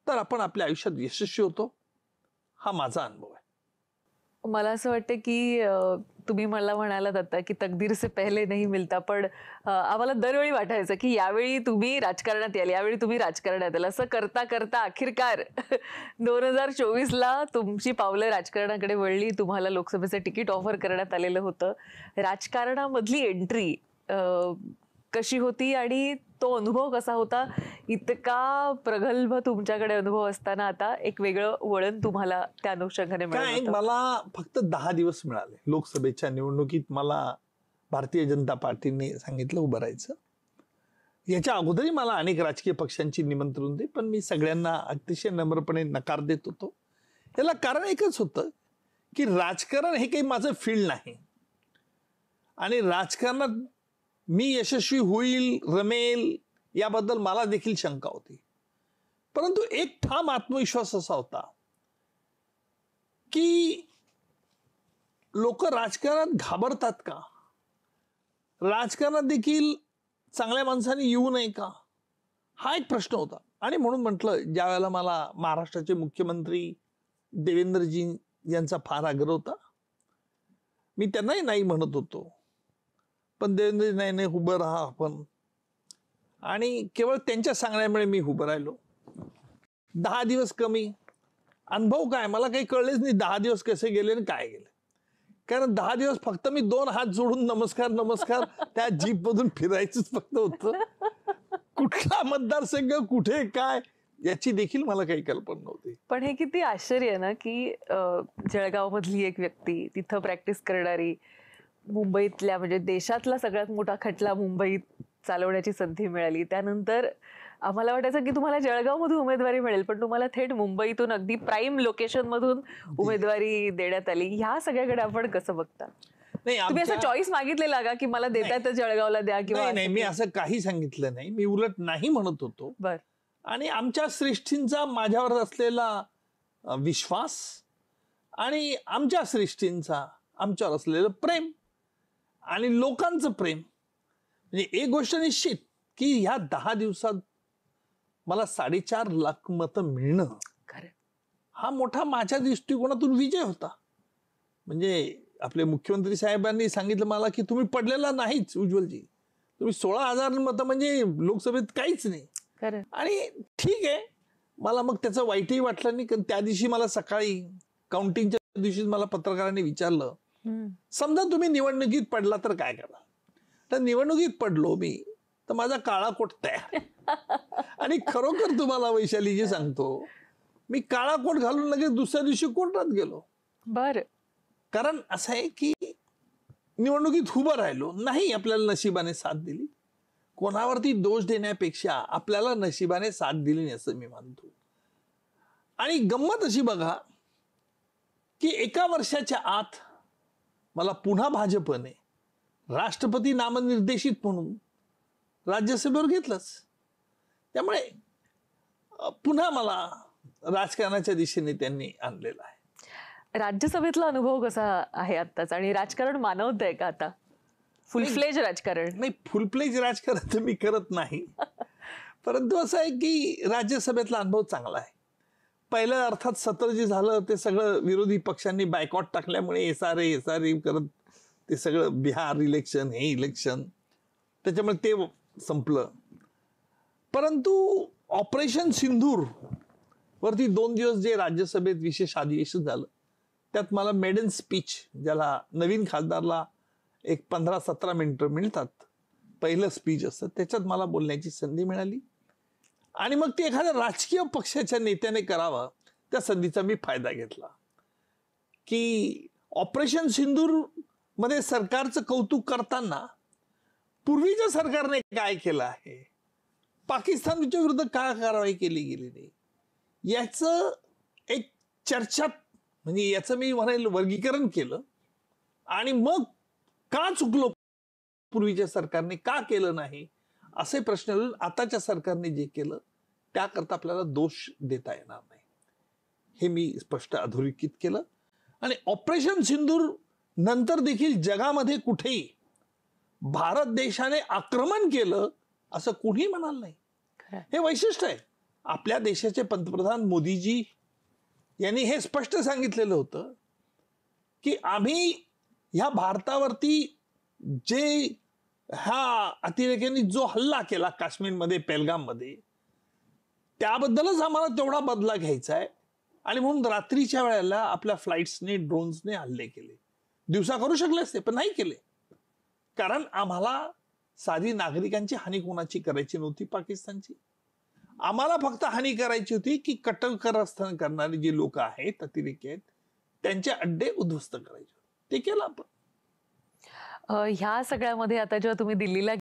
तर आपण आपल्या आयुष्यात यशस्वी होतो. हा माझा अनुभव आहे. मला असं वाटतं की तुम्ही मला म्हणालात आता की तकदीर से पहले नहीं मिलता, पण आम्हाला दरवेळी वाटायचं की यावेळी तुम्ही राजकारणात याल, यावेळी तुम्ही राजकारणात याल. असं करता करता अखेरकार 2024ला तुमची पावलं राजकारणाकडे वळली. तुम्हाला लोकसभेचं तिकीट ऑफर करण्यात आलेलं होतं. राजकारणामधली एंट्री कशी होती आणि तो अनुभव कसा होता? इतका प्रगल्भ तुमच्याकडे अनुभव असताना आता एक वेगळं वळण तुम्हाला त्या अनुषंगाने मिळालं. मला फक्त 10 दिवस मिळाले. लोकसभेच्या निवडणुकीत मला भारतीय जनता पार्टीने सांगितलं उभं राहायचं. याच्या अगोदरही मला अनेक राजकीय पक्षांची निमंत्रण होते, पण मी सगळ्यांना अतिशय नम्रपणे नकार देत होतो. याला कारण एकच होतं की राजकारण हे काही माझं फील्ड नाही आणि राजकारणात मी यशस्वी होईल, रमेल याबद्दल मला देखील शंका होती. परंतु एक ठाम आत्मविश्वास असा होता की लोक राजकारणात घाबरतात का, राजकारणात देखील चांगल्या माणसांनी येऊ नये का, हा एक प्रश्न होता. आणि म्हणून म्हटलं, ज्या वेळेला मला महाराष्ट्राचे मुख्यमंत्री देवेंद्रजी यांचा फार आग्रह होता, मी त्यांनाही नाही म्हणत होतो, पण देवेंद्रजी नाही उभं राहा आपण, आणि केवळ त्यांच्या सांगण्यामुळे मी उभं राहिलो. 10 दिवस कमी अनुभव काय मला काही कळलेच नाही 10 दिवस कसे गेले आणि काय गेले. कारण 10 दिवस फक्त मी 2 हात जोडून नमस्कार नमस्कार त्या जीप मधून फिरायचंच फक्त होतं. कुठला मतदारसंघ कुठे काय याची देखील मला काही कल्पना नव्हती. पण हे किती आश्चर्य आहे ना की जळगाव मधली एक व्यक्ती, तिथं प्रॅक्टिस करणारी, मुंबईतल्या म्हणजे देशातला सगळ्यात मोठा खटला मुंबईत चालवण्याची संधी मिळाली. त्यानंतर आम्हाला वाटायचं की तुम्हाला जळगाव मधून उमेदवारी मिळेल, पण तुम्हाला थेट मुंबईतून अगदी प्राईम लोकेशन मधून उमेदवारी देण्यात आली. ह्या सगळ्याकडे आपण कसं बघता? तुम्ही असं चॉईस मागितलेला का की मला देता तर जळगावला द्या किंवा? नाही, मी असं काही सांगितलं नाही. मी उलट नाही म्हणत होतो. बर. आणि आमच्या श्रेष्ठींचा माझ्यावर असलेला विश्वास आणि आमच्या श्रेष्ठींचा आमच्यावर असलेलं प्रेम आणि लोकांचं प्रेम, म्हणजे एक गोष्ट निश्चित की ह्या 10 दिवसात मला 4.5 लाख मतं मिळणं हा मोठा माझ्या दृष्टिकोनातून विजय होता. म्हणजे आपले मुख्यमंत्री साहेबांनी सांगितलं मला की तुम्ही पडलेला नाहीच उज्ज्वलजी, तुम्ही 16,000 मतं म्हणजे लोकसभेत काहीच नाही. आणि ठीक आहे, मला मग त्याचं वाईटही वाटलं नाही. कारण त्या दिवशी मला सकाळी काउंटिंगच्या दिवशी मला पत्रकारांनी विचारलं, समजा तुम्ही निवडणुकीत पडला तर काय करा? तर निवडणुकीत पडलो मी तर माझा काळा कोट तयार. आणि खरोखर तुम्हाला वैशालीजी सांगतो, मी काळा कोट घालून लगेच दुसऱ्या दिवशी कोर्टात गेलो. बर. कारण असं आहे की निवडणुकीत उभं राहिलो नाही, आपल्याला नशिबाने साथ दिली. कोणावरती दोष देण्यापेक्षा आपल्याला नशिबाने साथ दिली नाही असं मी मानतो. आणि गंमत अशी बघा की 1 वर्षाच्या आत मला पुन्हा भाजपने राष्ट्रपती नामनिर्देशित म्हणून राज्यसभेवर घेतलंच. त्यामुळे पुन्हा मला राजकारणाच्या दिशेने त्यांनी आणलेला आहे. राज्यसभेतला अनुभव कसा आहे आत्ताचा? आणि राजकारण मानवतंय का आता? फुलफ्लेज राजकारण? नाही, फुलफ्लेज राजकारण तर मी करत नाही. परंतु असं आहे की राज्यसभेतला अनुभव चांगला आहे. पहिलं अर्थात सत्र जे झालं ते सगळं विरोधी पक्षांनी बायकॉट टाकल्यामुळे एसआरए करत ते सगळं बिहार इलेक्शन, हे इलेक्शन, त्याच्यामुळे ते संपलं. परंतु ऑपरेशन सिंधूर वरती 2 दिवस जे राज्यसभेत विशेष अधिवेशन झालं, त्यात मला मेडन स्पीच, ज्याला नवीन खासदारला एक 15-17 मिनिटं मिळतात, पहिलं स्पीच असतं, त्याच्यात मला बोलण्याची संधी मिळाली. आणि मग ते एखाद्या राजकीय पक्षाच्या नेत्याने करावं, त्या संधीचा मी फायदा घेतला. की ऑपरेशन सिंधूर मध्ये सरकारचं कौतुक करताना पूर्वीच्या सरकारने काय केलं आहे, पाकिस्तानच्या विरुद्ध का कारवाई केली गेली नाही, याचं एक चर्चा, म्हणजे याचं मी म्हणाल वर्गीकरण केलं. आणि मग का चुकलो, पूर्वीच्या सरकारने का केलं नाही, असे प्रश्न आताच्या सरकारने जे केलं त्याकरता आपल्याला दोष देता येणार नाही, हे मी स्पष्ट अधोरेखित केलं. आणि ऑपरेशन सिंधूर नंतर देखील जगामध्ये कुठेही भारत देशाने आक्रमण केलं असं कुणी म्हणाल नाही. हे वैशिष्ट्य आहे. आपल्या देशाचे पंतप्रधान मोदीजी यांनी हे स्पष्ट सांगितलेलं होतं की आम्ही ह्या भारतावरती जे ह्या अतिरेक्यांनी जो हल्ला केला काश्मीरमध्ये पेहलगाममध्ये, त्याबद्दलच आम्हाला तेवढा बदला घ्यायचा आहे आणि म्हणून रात्रीच्या वेळेला आपल्या फ्लाईट्सने ड्रोन्सने हल्ले केले. दिवसा करू शकले असते पण नाही केले, कारण आम्हाला साधी नागरिकांची हानी कोणाची करायची नव्हती पाकिस्तानची. आम्हाला फक्त हानी करायची होती की कटकरस्थान करणारी जी लोक आहेत, अतिरेकी आहेत, त्यांचे अड्डे उद्ध्वस्त करायचे. ते केलं आपण. ह्या सगळ्यामध्ये आता जेव्हा तुम्ही दिल्लीला